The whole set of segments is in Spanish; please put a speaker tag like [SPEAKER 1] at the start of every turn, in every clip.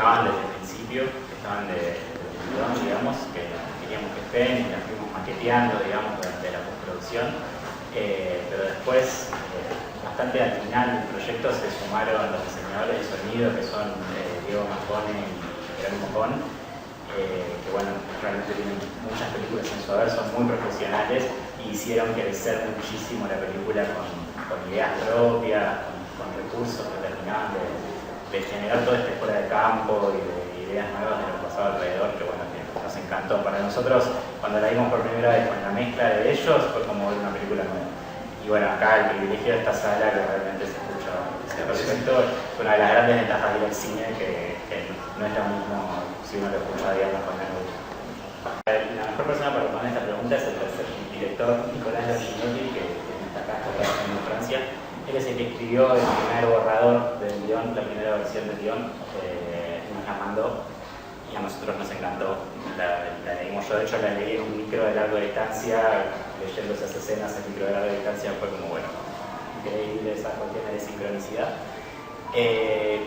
[SPEAKER 1] estaban desde el principio, que estaban desde el guión, digamos, que queríamos que estén y las fuimos maqueteando, digamos, durante la postproducción. Pero después, bastante al final del proyecto, se sumaron los diseñadores de sonido, que son Diego Marcone y Jerónimo Con, que bueno, realmente tienen muchas películas en su haber, son muy profesionales y hicieron crecer muchísimo la película con ideas propias, con recursos que terminaban de generar toda esta escuela de campo y de ideas nuevas de lo que pasaba alrededor, que bueno, que nos encantó. Para nosotros, cuando la vimos por primera vez con la mezcla de ellos, fue como ver una película nueva. Y bueno, acá el privilegio de esta sala, que realmente se escucha perfecto, es una de las grandes ventajas de ir al cine, que no es lo mismo si uno lo escucha, digamos, con el... La mejor persona para responder esta pregunta es el tercer director, Nicolás Ginetti, que está acá, está trabajando en Francia. Él es el que escribió el primer borrador del guión, la primera versión del guión, nos la mandó y a nosotros nos encantó. La leímos, yo de hecho la leí en un micro de larga distancia, leyendo esas escenas en micro de larga distancia, fue como, bueno, increíble esa cuestión de sincronicidad.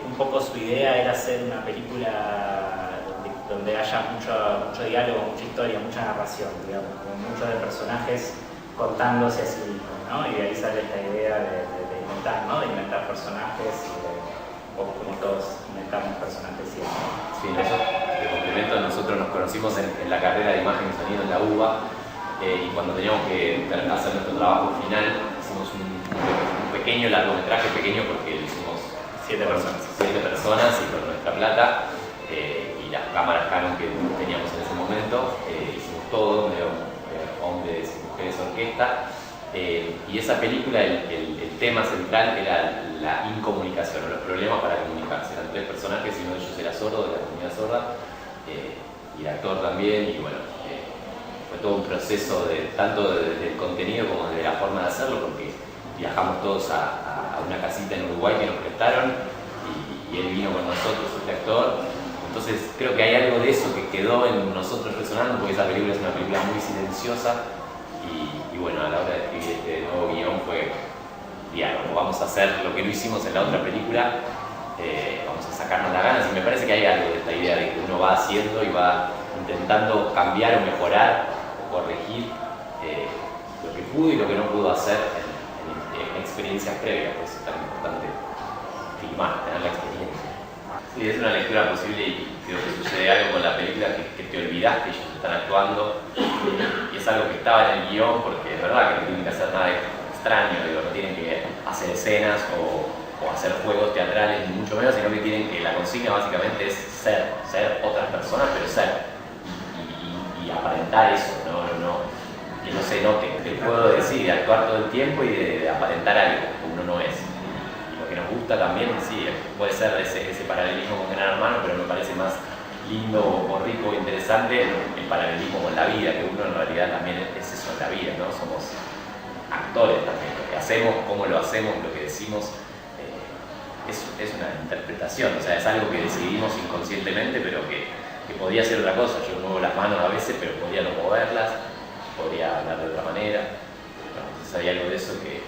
[SPEAKER 1] Un poco su idea era hacer una película donde haya mucho diálogo, mucha historia, mucha narración, digamos, con muchos de personajes contándose a sí mismos, ¿no? Y de ahí sale esta idea de inventar, ¿no? De inventar personajes y como todos inventamos personajes siempre.
[SPEAKER 2] Sí, eso de complemento, nosotros nos conocimos en la carrera de imagen y sonido en la UBA, y cuando teníamos que hacer nuestro trabajo final, hicimos un pequeño largometraje, pequeño porque lo hicimos 7 personas y con nuestra plata y las cámaras Canon que teníamos en ese momento, hicimos todo, medio hombres y mujeres orquesta, y esa película, el tema central era la incomunicación, o los problemas para comunicarse. Eran 3 personajes y uno de ellos era sordo, de la comunidad sorda, y el actor también, y bueno, fue todo un proceso tanto del contenido como de la forma de hacerlo, porque viajamos todos a una casita en Uruguay que nos prestaron y él vino con nosotros, este actor. Entonces creo que hay algo de eso que quedó en nosotros resonando, porque esa película es una película muy silenciosa y bueno, a la hora de escribir este nuevo guión fue diálogo, vamos a hacer lo que no hicimos en la otra película, vamos a sacarnos las ganas, y me parece que hay algo de esta idea de que uno va haciendo y va intentando cambiar o mejorar o corregir lo que pudo y lo que no pudo hacer en experiencias previas. Pues es tan importante filmar, tener la experiencia. Sí, es una lectura posible y creo que sucede algo con la película que te olvidas que ellos están actuando, y es algo que estaba en el guión, porque es verdad que no tienen que hacer nada extraño, digo, no tienen que hacer escenas o hacer juegos teatrales, ni mucho menos, sino que tienen que, la consigna básicamente es ser otras personas, pero ser y aparentar eso, que no se note, el juego de decir, de actuar todo el tiempo y de aparentar algo que uno no es. Y lo que nos gusta también, sí, puede ser ese paralelismo con Gran Hermano, pero me parece más lindo o rico o interesante el paralelismo con la vida, que uno en realidad también es eso en la vida, ¿no? Somos actores también, lo que hacemos, cómo lo hacemos, lo que decimos, es una interpretación, o sea, es algo que decidimos inconscientemente, pero que podía ser otra cosa. Yo muevo las manos a veces, pero podía no moverlas, podría hablar de otra manera. Entonces hay algo de eso que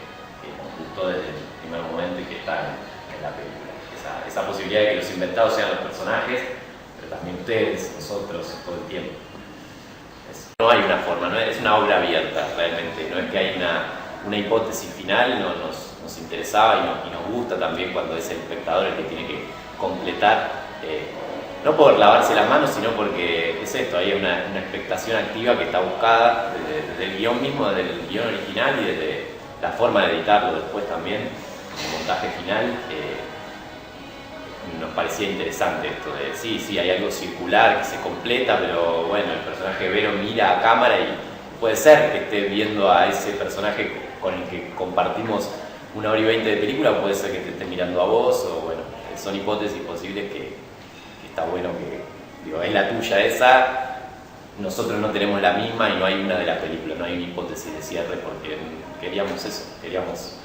[SPEAKER 2] nos gustó desde el primer momento y que está en la película. Esa posibilidad de que los inventados sean los personajes, pero también ustedes, nosotros, todo el tiempo. No hay una forma, no es una obra abierta realmente, no es que hay una hipótesis final, nos interesaba y nos gusta también cuando es el espectador el que tiene que completar, no por lavarse las manos, sino porque es esto, hay una expectación activa que está buscada desde el guión mismo, desde el guión original y desde la forma de editarlo después también, como montaje final. Nos parecía interesante esto de, sí, hay algo circular que se completa, pero bueno, el personaje Vero mira a cámara y puede ser que esté viendo a ese personaje con el que compartimos 1 hora y 20 de película, o puede ser que te esté mirando a vos, o bueno, son hipótesis posibles que está bueno que, digo, es la tuya esa, nosotros no tenemos la misma y no hay una de la película, no hay una hipótesis de cierre, porque queríamos eso, queríamos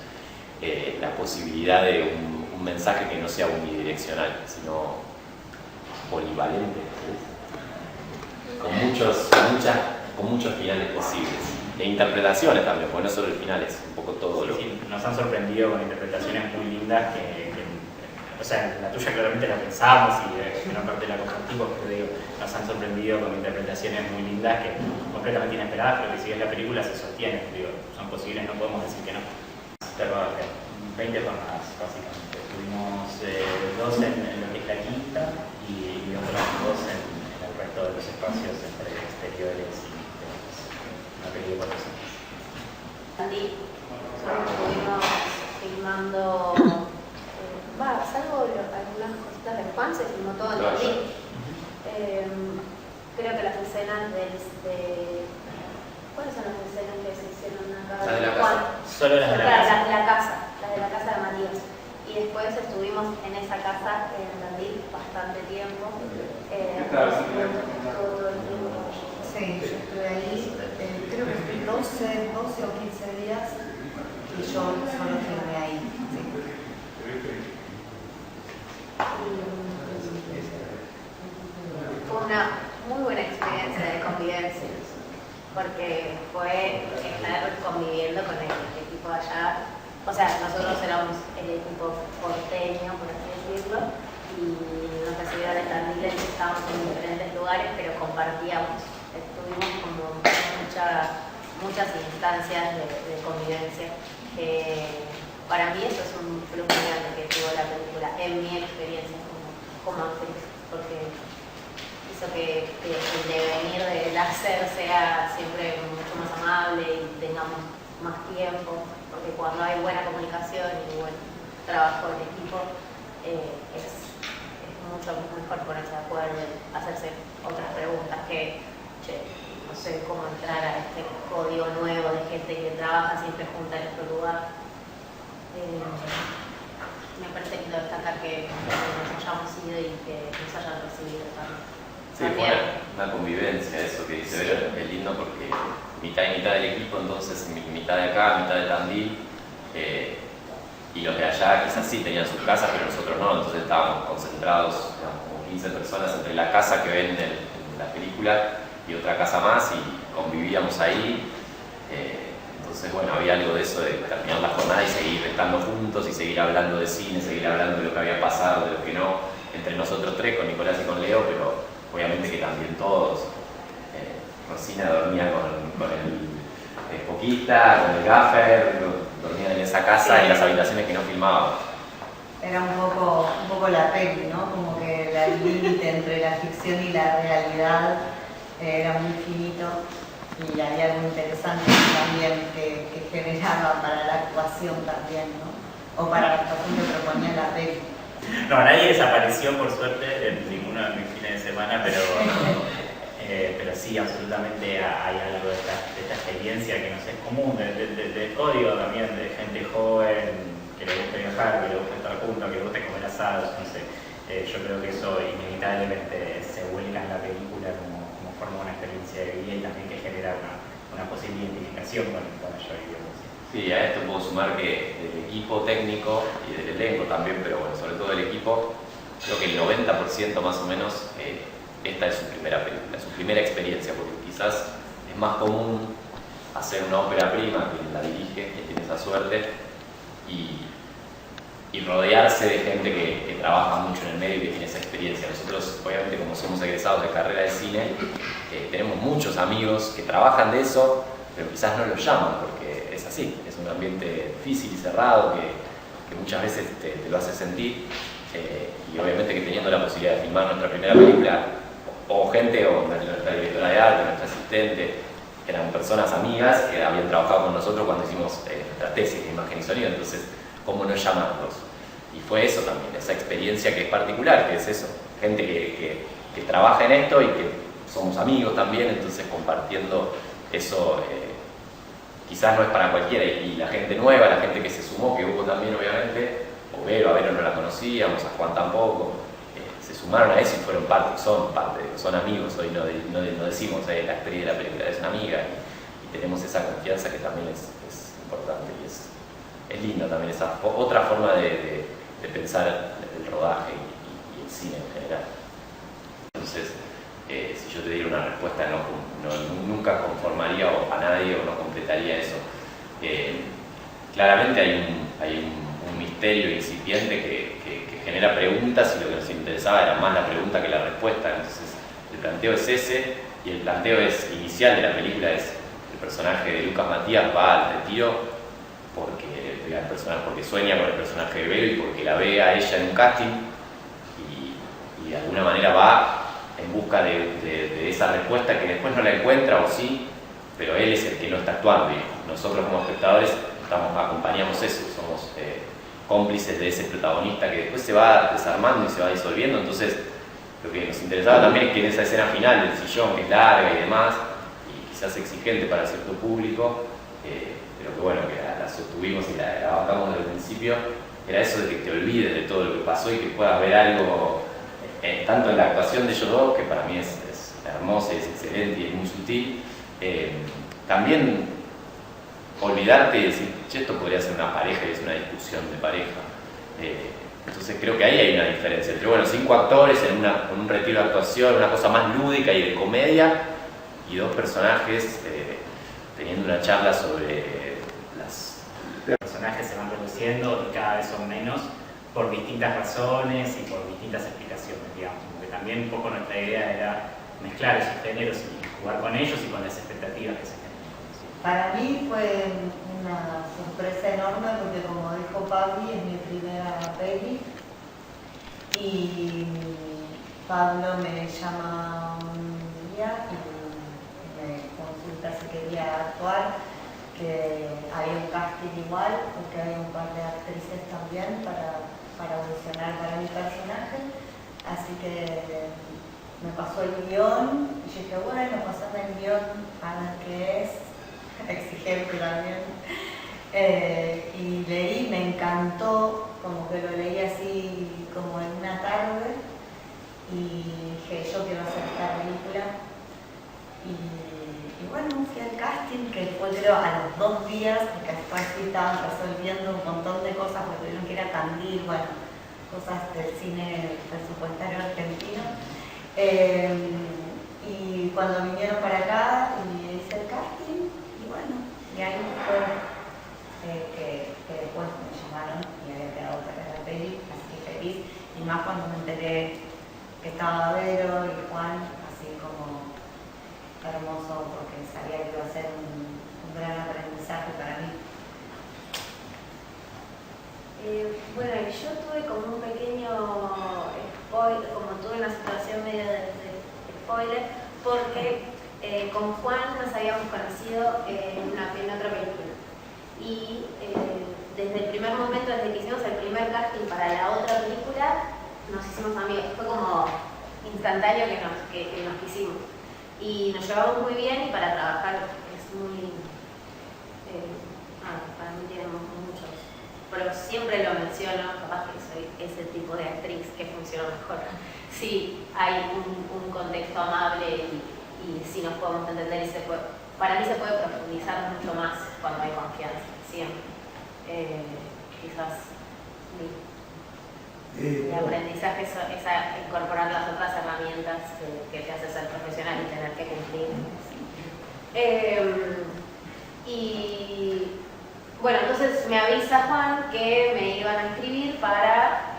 [SPEAKER 2] la posibilidad de un mensaje que no sea unidireccional, sino polivalente, con muchos finales posibles, e interpretaciones también, porque no solo el final, es un poco todo lo que...
[SPEAKER 1] Sí, nos han sorprendido con interpretaciones muy lindas que o sea, la tuya claramente la pensamos y gran parte la compartimos, pero digo, nos han sorprendido con interpretaciones muy lindas que completamente inesperadas, pero que si ves la película se sostienen, digo, son posibles, no podemos decir que no. Pero 20 jornadas, básicamente. Tuvimos 2 en lo que es la quinta y otras 2 en el resto de los espacios entre exteriores y interiores. Una película por eso.
[SPEAKER 3] Andy, estuvimos filmando, salvo algunas cositas de Juan, se filmó todo en Madrid. Creo que las escenas ¿cuáles son las escenas que se hicieron acá?
[SPEAKER 2] Las de la
[SPEAKER 3] Juan.
[SPEAKER 2] casa.
[SPEAKER 1] Solo las de la casa.
[SPEAKER 3] Las de la casa de Matías. Y después estuvimos en esa casa en Madrid bastante tiempo. Todo el tiempo.
[SPEAKER 4] Sí, yo estuve ahí, creo que fui 12 o 15 días y yo solo filmé ahí. Sí.
[SPEAKER 3] Fue una muy buena experiencia de convivencia, porque fue estar conviviendo con el equipo de allá. O sea, nosotros éramos el equipo porteño, por así decirlo, y nos recibieron en Tandil, estábamos en diferentes lugares, pero compartíamos. Tuvimos como muchas instancias de convivencia. Para mí eso es un plus muy grande que tuvo la película, en mi experiencia como actriz, porque hizo que el devenir del hacer sea siempre mucho más amable y tengamos más tiempo, porque cuando hay buena comunicación y buen trabajo en equipo, es mucho mejor ponerse de acuerdo y hacerse otras preguntas que, no sé cómo entrar a este código nuevo de gente que trabaja siempre junta en este lugar. Me parece lindo destacar que nos hayamos ido y que nos hayan recibido también.
[SPEAKER 2] Sí, fue una convivencia, eso que dice Vero, es lindo porque mitad y mitad del equipo, entonces mitad de acá, mitad de Tandil, y los de allá quizás sí tenían sus casas, pero nosotros no, entonces estábamos concentrados, digamos, como 15 personas entre la casa que ven en la película y otra casa más y convivíamos ahí. Entonces, bueno, había algo de eso de terminar la jornada y seguir estando juntos y seguir hablando de cine, seguir hablando de lo que había pasado, de lo que no, entre nosotros tres, con Nicolás y con Leo, pero obviamente que también todos. Rosina dormía con el foquista, con el gaffer, dormían en esa casa, sí, en las habitaciones que no filmábamos.
[SPEAKER 4] Era un poco la peli, ¿no? Como que el límite entre la ficción y la realidad era muy finito. Y había algo interesante también que generaba para la actuación también, ¿no? O para la actuación que proponía la peli.
[SPEAKER 1] No, nadie desapareció por suerte en ninguno de mis fines de semana, pero sí, absolutamente hay algo de esta experiencia que nos es común, del código también, de gente joven, que le gusta viajar, que le gusta estar juntos, que le gusta comer asados, no sé. Yo creo que eso inevitablemente se vuelca en la película como forma una experiencia de vida y también que genera una posible identificación con ello.
[SPEAKER 2] Sí, a esto puedo sumar que del equipo técnico y del elenco también, pero bueno, sobre todo del equipo, creo que el 90% más o menos esta es su primera película, su primera experiencia, porque quizás es más común hacer una ópera prima, quien la dirige, quien tiene esa suerte, y rodearse de gente que trabaja mucho en el medio y que tiene esa experiencia. Nosotros, obviamente, como somos egresados de carrera de cine, tenemos muchos amigos que trabajan de eso, pero quizás no los llaman porque es así, es un ambiente difícil y cerrado que muchas veces te lo hace sentir, y obviamente que teniendo la posibilidad de filmar nuestra primera película, o gente, o nuestra directora de arte, nuestra asistente, eran personas amigas que habían trabajado con nosotros cuando hicimos nuestra tesis de imagen y sonido, entonces ¿cómo no llamarlos? Y fue eso también, esa experiencia que es particular, que es eso, gente que trabaja en esto y que somos amigos también, entonces compartiendo eso quizás no es para cualquiera, y la gente nueva, la gente que se sumó, que hubo también obviamente, o Vero, a Vero no la conocíamos, a Juan tampoco, se sumaron a eso y fueron parte, son amigos, hoy no decimos la actriz de la película es una amiga, y tenemos esa confianza que también es importante y es lindo también esa otra forma de pensar el rodaje y el cine en general. Entonces, si yo te diera una respuesta, nunca conformaría a nadie o no completaría eso. Claramente hay un misterio incipiente que genera preguntas y lo que nos interesaba era más la pregunta que la respuesta. Entonces el planteo es ese, y el planteo inicial de la película es el personaje de Lucas Matías va al retiro porque sueña con el personaje de Vero y porque la ve a ella en un casting y de alguna manera va en busca de esa respuesta que después no la encuentra o sí, pero él es el que no está actuando y nosotros como espectadores acompañamos eso, somos cómplices de ese protagonista que después se va desarmando y se va disolviendo. Entonces lo que nos interesaba también es que en esa escena final del sillón, que es larga y demás, y quizás exigente para cierto público, pero que bueno, que la sostuvimos y la bancamos desde el principio, era eso de que te olvides de todo lo que pasó y que puedas ver algo, tanto en la actuación de ellos dos, que para mí es hermosa, es excelente y es muy sutil, también olvidarte y decir, che, esto podría ser una pareja y es una discusión de pareja. Entonces creo que ahí hay una diferencia entre, bueno, 5 actores en un retiro de actuación, una cosa más lúdica y de comedia, y 2 personajes teniendo una charla sobre
[SPEAKER 1] Los personajes se van reduciendo y cada vez son menos por distintas razones y por distintas explicaciones, digamos. Porque también un poco nuestra idea era mezclar esos géneros y jugar con ellos y con las expectativas que se generan.
[SPEAKER 4] Para mí fue una sorpresa enorme porque, como dijo Pablo, es mi primera peli y Pablo me llama un día y me consulta si quería actuar, que había un casting igual, porque había un par de actrices también para audicionar para mi personaje, así que me pasó el guión y yo dije, bueno, pasame el guión a ver qué es, exigente también, y leí, me encantó, como que lo leí así como en una tarde y dije, yo quiero hacer esta película. Y bueno, fui al casting, que fue creo a los 2 días, porque después sí estaban resolviendo un montón de cosas, porque tuvieron que ir a Tandil, bueno, cosas del cine presupuestario argentino. Y cuando vinieron para acá, y hice el casting, y bueno, y ahí fue que después me llamaron y había quedado otra vez la peli, así que feliz, y más cuando me enteré que estaba Vero y Juan, así como hermoso, porque sabía que iba a ser un gran aprendizaje para mí.
[SPEAKER 3] Bueno, yo tuve como un pequeño spoiler, como tuve una situación medio de spoiler, porque con Juan nos habíamos conocido en otra película. Y desde el primer momento, desde que hicimos el primer casting para la otra película, nos hicimos amigos. Fue como instantáneo que nos quisimos. Y nos llevamos muy bien y para trabajar es muy... para mí tenemos muchos. Pero siempre lo menciono, capaz que soy ese tipo de actriz que funciona mejor. Sí, hay un contexto amable y sí nos podemos entender y para mí se puede profundizar mucho más cuando hay confianza, siempre. Quizás el aprendizaje es incorporar las otras herramientas que te hace ser profesional y tener que cumplir. Y bueno, entonces me avisa Juan que me iban a inscribir para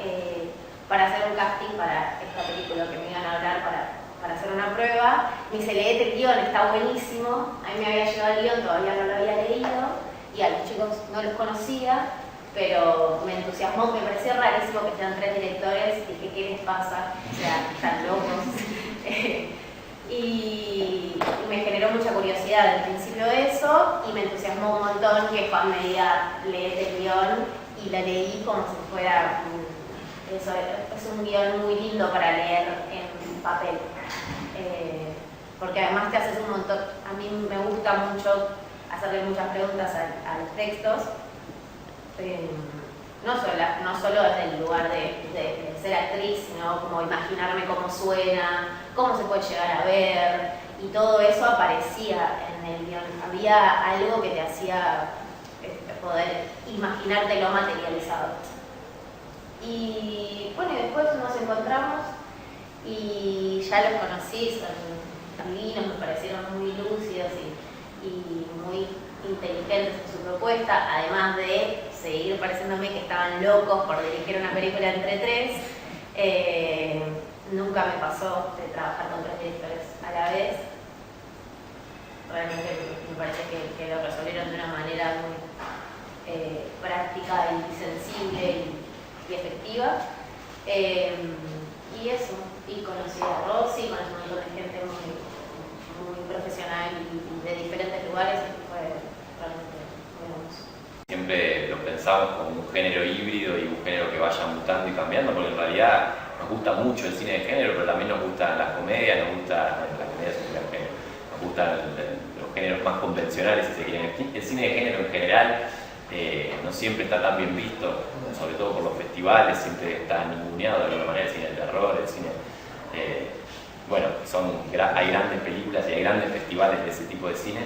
[SPEAKER 3] hacer un casting para esta película, que me iban a hablar para hacer una prueba. Me dice, leete el guión, está buenísimo. A mí me había llegado el guión, todavía no lo había leído y a los chicos no los conocía, pero me entusiasmó, me pareció rarísimo que estén 3 directores. Dije, ¿qué les pasa? O sea, están locos. Y me generó mucha curiosidad al principio eso, y me entusiasmó un montón que Juan me diga, léete el guión, y la leí como si fuera es un guión muy lindo para leer en papel, porque además te haces un montón. A mí me gusta mucho hacerle muchas preguntas a los textos, no solo desde el lugar de ser actriz, sino como imaginarme cómo suena, cómo se puede llegar a ver, y todo eso aparecía en el guión. Había algo que te hacía poder imaginártelo materializado. Y bueno, después nos encontramos y ya los conocí, son divinos, me parecieron muy lúcidos y muy inteligentes en su propuesta, además de seguir pareciéndome que estaban locos por dirigir una película entre tres. Nunca me pasó de trabajar con tres directores a la vez. Realmente me parece que lo resolvieron de una manera muy práctica y sensible y efectiva. Y eso, y conocí a Rosy, conocí a un montón de gente muy profesional y de diferentes lugares, y fue realmente muy hermoso.
[SPEAKER 2] Siempre lo pensamos como un género híbrido y un género que vaya mutando y cambiando, porque en realidad nos gusta mucho el cine de género, pero también nos gustan las comedias, nos gusta, bueno, las comedias son un gran género, nos gustan los géneros más convencionales, si se quieren. El cine de género en general no siempre está tan bien visto, sobre todo por los festivales, siempre está ninguneado de alguna manera el cine de terror, el cine... bueno, hay grandes películas y hay grandes festivales de ese tipo de cine,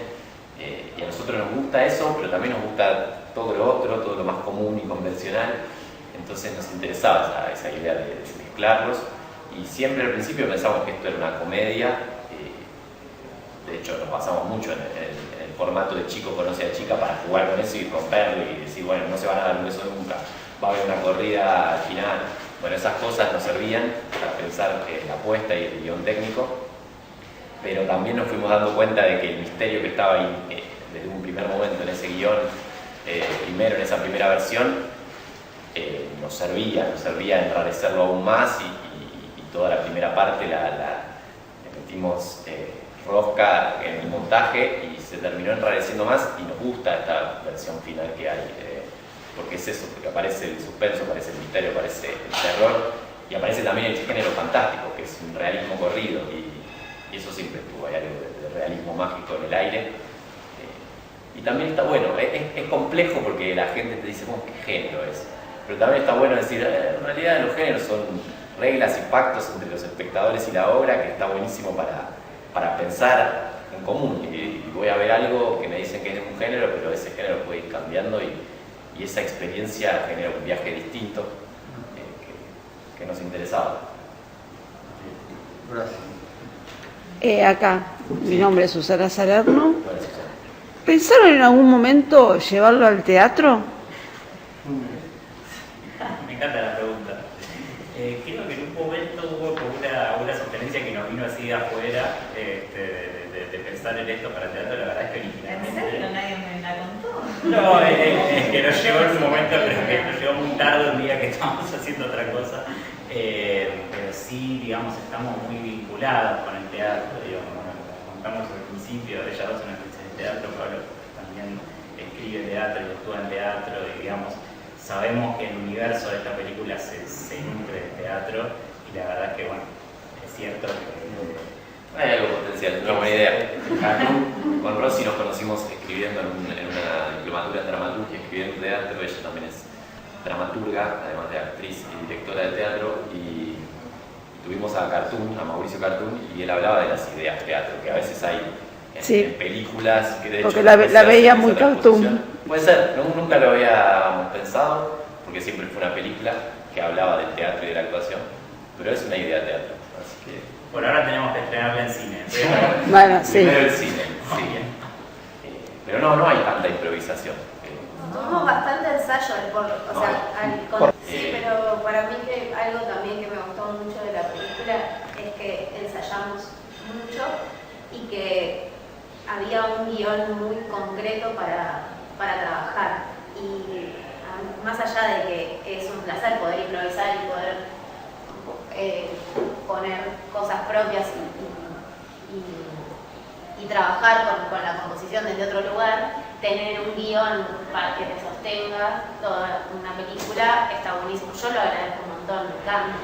[SPEAKER 2] y a nosotros nos gusta eso, pero también nos gusta todo lo otro, todo lo más común y convencional. Entonces nos interesaba esa idea de mezclarlos, y siempre al principio pensamos que esto era una comedia. De hecho nos basamos mucho en el formato de chico conoce a chica para jugar con eso y romperlo y decir, bueno, no se van a dar un beso nunca, va a haber una corrida al final. Bueno, esas cosas nos servían para pensar la apuesta y el guión técnico, pero también nos fuimos dando cuenta de que el misterio que estaba ahí desde un primer momento en ese guión, primero en esa primera versión, nos servía enrarecerlo aún más, y toda la primera parte le metimos rosca en el montaje y se terminó enrareciendo más, y nos gusta esta versión final que hay, porque es eso, porque aparece el suspenso, aparece el misterio, aparece el terror, y aparece también el género fantástico, que es un realismo corrido, y eso siempre estuvo, hay algo de realismo mágico en el aire. Y también está bueno, es complejo porque la gente te dice, bueno, ¿qué género es? Pero también está bueno decir, en realidad los géneros son reglas y pactos entre los espectadores y la obra, que está buenísimo para pensar en común. Y voy a ver algo que me dicen que es un género, pero ese género puede ir cambiando, y esa experiencia genera un viaje distinto que nos interesaba.
[SPEAKER 5] Gracias. Acá, mi nombre es Susana Salerno.
[SPEAKER 2] Bueno, Susana.
[SPEAKER 5] ¿Pensaron en algún momento llevarlo al teatro?
[SPEAKER 1] Me encanta la pregunta. Creo que en un momento hubo como una sugerencia que nos vino así de afuera, de pensar en esto para el teatro. La verdad es que originalmente...
[SPEAKER 4] ¿En serio? Nadie me la contó.
[SPEAKER 1] No, es que nos llegó en un momento, pero que nos llegó muy tarde, un día que estábamos haciendo otra cosa. Pero sí, digamos, estamos muy vinculados con el teatro, digamos, bueno, como contamos al principio, ella dos una actriz de teatro, Pablo también escribe teatro y actúa en teatro, y digamos, sabemos que el universo de esta película se nutre del teatro, y la verdad es que, bueno, es cierto que...
[SPEAKER 2] Hay algo potencial, una buena idea. Con Rosy nos conocimos escribiendo en una diplomatura en dramaturgia, escribiendo teatro. Ella también es dramaturga, además de actriz y directora de teatro, y tuvimos a Mauricio Cartoon, y él hablaba de las ideas de teatro, que a veces hay en películas, que de hecho...
[SPEAKER 5] Porque la veía muy cartoon.
[SPEAKER 2] Puede ser, nunca lo habíamos pensado, porque siempre fue una película que hablaba del teatro y de la actuación, pero es una idea de teatro, así que...
[SPEAKER 1] Por ahora tenemos que estrenarla en cine.
[SPEAKER 5] Bueno, sí.
[SPEAKER 2] Primero el cine, sí. Pero no hay tanta improvisación.
[SPEAKER 3] Tuvimos bastante ensayo, sí, pero para mí que algo también que me gustó mucho de la película es que ensayamos mucho y que había un guión muy concreto para trabajar. Y más allá de que es un placer poder improvisar y poder poner cosas propias y trabajar con la composición desde otro lugar, tener un guión para que te sostenga toda una película está buenísimo. Yo lo agradezco un montón, me encanta.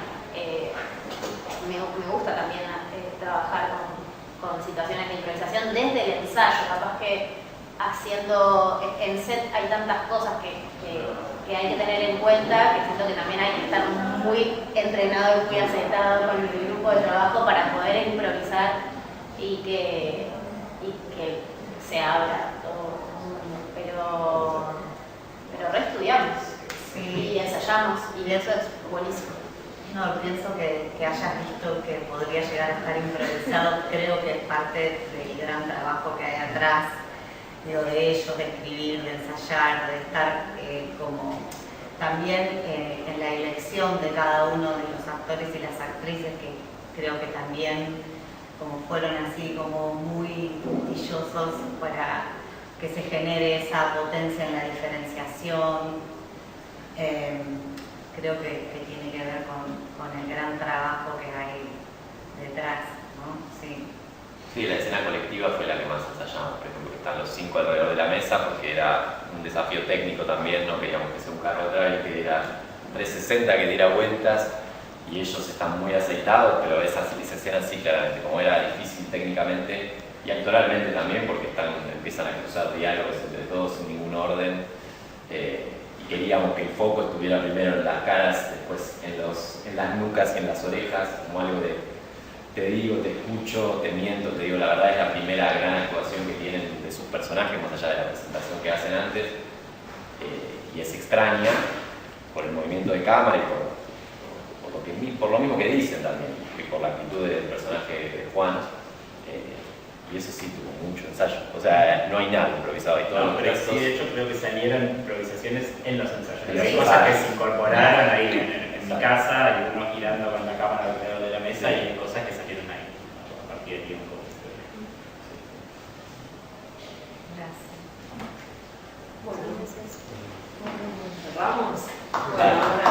[SPEAKER 3] Me gusta también trabajar con situaciones de improvisación desde el ensayo. Capaz que haciendo en set hay tantas cosas que hay que tener en cuenta, que siento que también hay que estar muy entrenado y muy aceitado con el grupo de trabajo para poder improvisar y que se abra todo. Pero reestudiamos y ensayamos, y eso es buenísimo.
[SPEAKER 4] No, pienso que hayas visto que podría llegar a estar improvisado, creo que es parte del gran trabajo que hay atrás. digo, de ellos, de escribir, de ensayar, de estar como también en la elección de cada uno de los actores y las actrices, que creo que también como fueron así como muy puntillosos para que se genere esa potencia en la diferenciación. Creo que tiene que ver con el gran trabajo que hay detrás, ¿no? Sí.
[SPEAKER 2] Sí, la escena colectiva fue la que más ensayamos, por ejemplo, que están los 5 alrededor de la mesa, porque era un desafío técnico también, no queríamos que sea un carro de drive que diera 360, que diera vueltas, y ellos están muy aceitados, pero esa escena sí, claramente, como era difícil técnicamente y actoralmente también, porque empiezan a cruzar diálogos entre todos sin ningún orden, y queríamos que el foco estuviera primero en las caras, después en las nucas y en las orejas, como algo de te digo, te escucho, te miento, te digo la verdad. Es la primera gran actuación que tienen de sus personajes, más allá de la presentación que hacen antes, y es extraña por el movimiento de cámara y por lo mismo que dicen también, y por la actitud del personaje de Juan, y eso sí tuvo mucho ensayo, o sea, no hay nada improvisado, hay todo.
[SPEAKER 1] No, pero sí, de hecho creo que salieron improvisaciones en los ensayos.
[SPEAKER 2] Sí,
[SPEAKER 1] Hay cosas que se incorporaron ahí en mi casa, y uno girando con la cámara alrededor de la mesa, y hay cosas que salieron ahí a partir de tiempo.
[SPEAKER 4] Gracias.
[SPEAKER 3] Bueno, cerramos.
[SPEAKER 2] Dale.
[SPEAKER 3] Bueno,